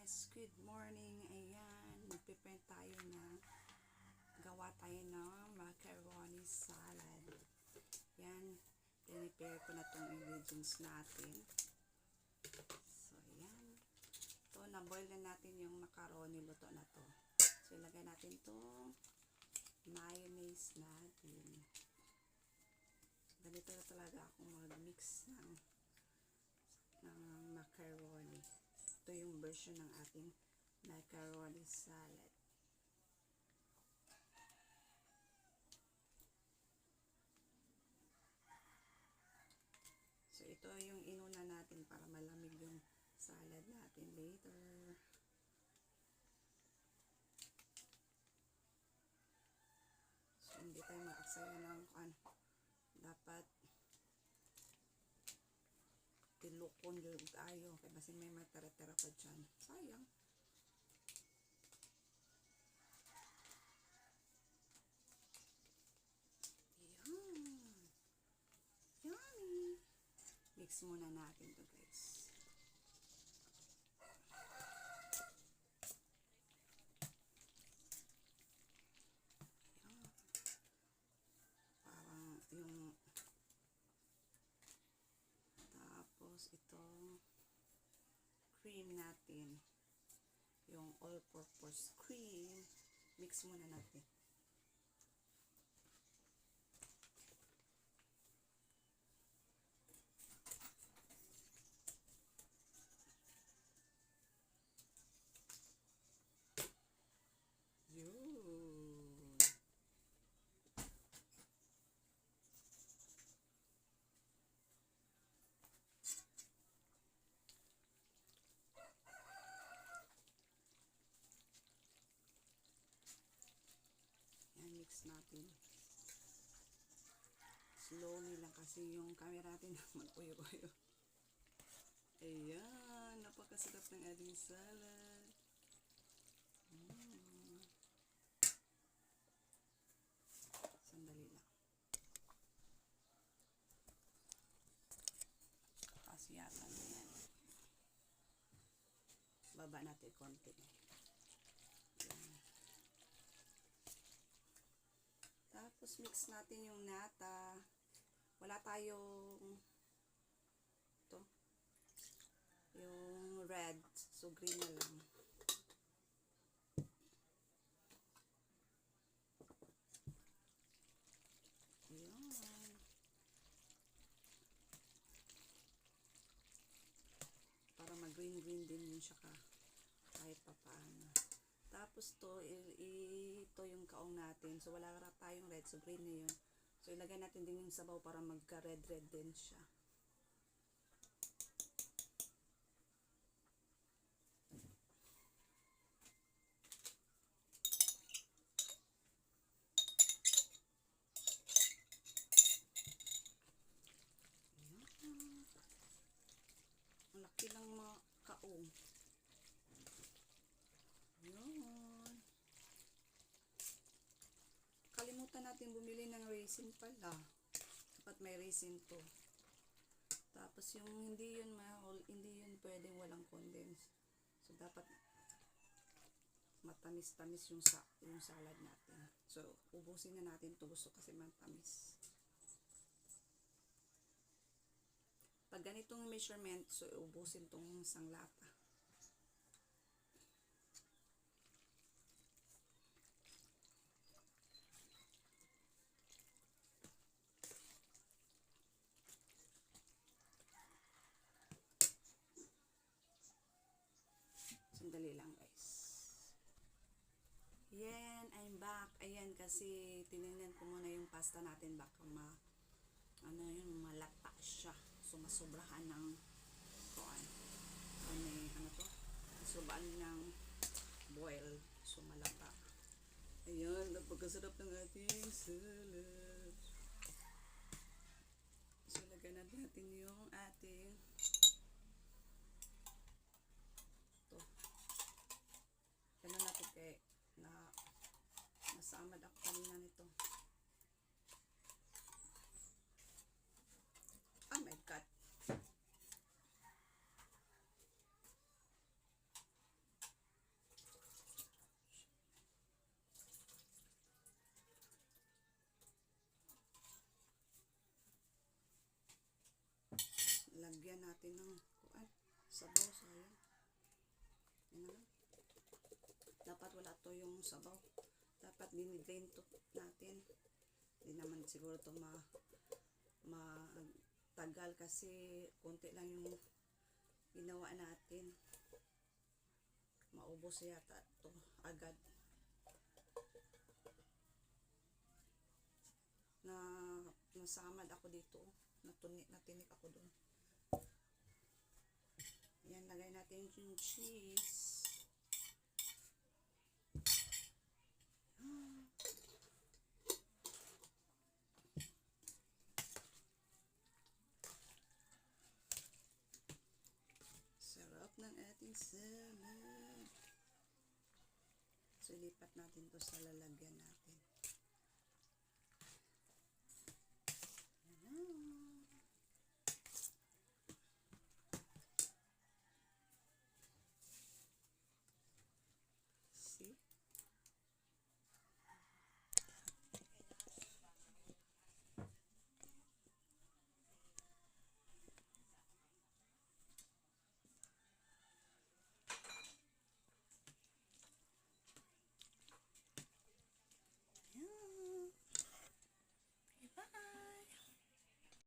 guys, good morning. Ayan, magpiprint tayo na gawa tayo ng macaroni salad. Ayan, pinipare ko na itong ingredients natin. So, ayan. Ito, na-boil na natin yung macaroni, luto na to. So, ilagay natin itong mayonnaise natin. Ganito na talaga ako mag-mix ng macaroni. Ito yung version ng ating macaroni salad. So, ito yung inuna natin para malamig yung salad natin later. So, hindi tayo maaksaya ng dapat tilukon yung tayo kasi may matara-tara pa dyan. Sayang. Yan. Yummy. Mix muna natin to guys. Yan. Parang yung tapos itong cream natin, yung all-purpose cream, mix muna natin. Yun. Yan, mix natin. Slowly lang kasi yung camera natin mag-uyo-uyo. Ayan, napakasarap ng ating salad. Sandali lang. Kasiyatan na yan. Baba natin konti. Ayan. Tapos mix natin yung nata. Wala tayong ito, yung red, so green na lang. Ayan. Para mag-green din yun siya kahit pa paano. Tapos to, ito yung kaong natin. So wala tayong red, so green na yun. So ilagay natin din yung sabaw para magka-red din siya. Ang laki ng mga kaong. Yun. Kalimutan natin bumili ng raisin pala. Dapat may raisin to. Tapos yung hindi yun pwedeng walang condense. So dapat matamis-tamis yung salad natin. So ubusin na natin to, gusto kasi matamis. Pag ganitong measurement, so ubusin tong isang lata. Sandali lang guys. Yan, I'm back. Ayan, kasi tinignan ko muna yung pasta natin, baka malata siya. So masobrahan ng sobrahan ng boil. So malata. Ayan, napakasarap ng ating salad. So lagyan natin yung ating ganun natin kay nasamad ako kanina nito. Oh my God. lagyan natin ng sabaw. Sayang. Yan na lang. Dapat wala to yung sabaw. Dapat dinidrain to natin. Hindi naman siguro to tagal kasi konti lang yung ginawa natin. Maubos yata to agad. Nasamad ako dito. Natinik ako doon. Yan, lagay natin yung cheese. Sarap ng ating salad. So, ilipat natin to sa lalagyan natin.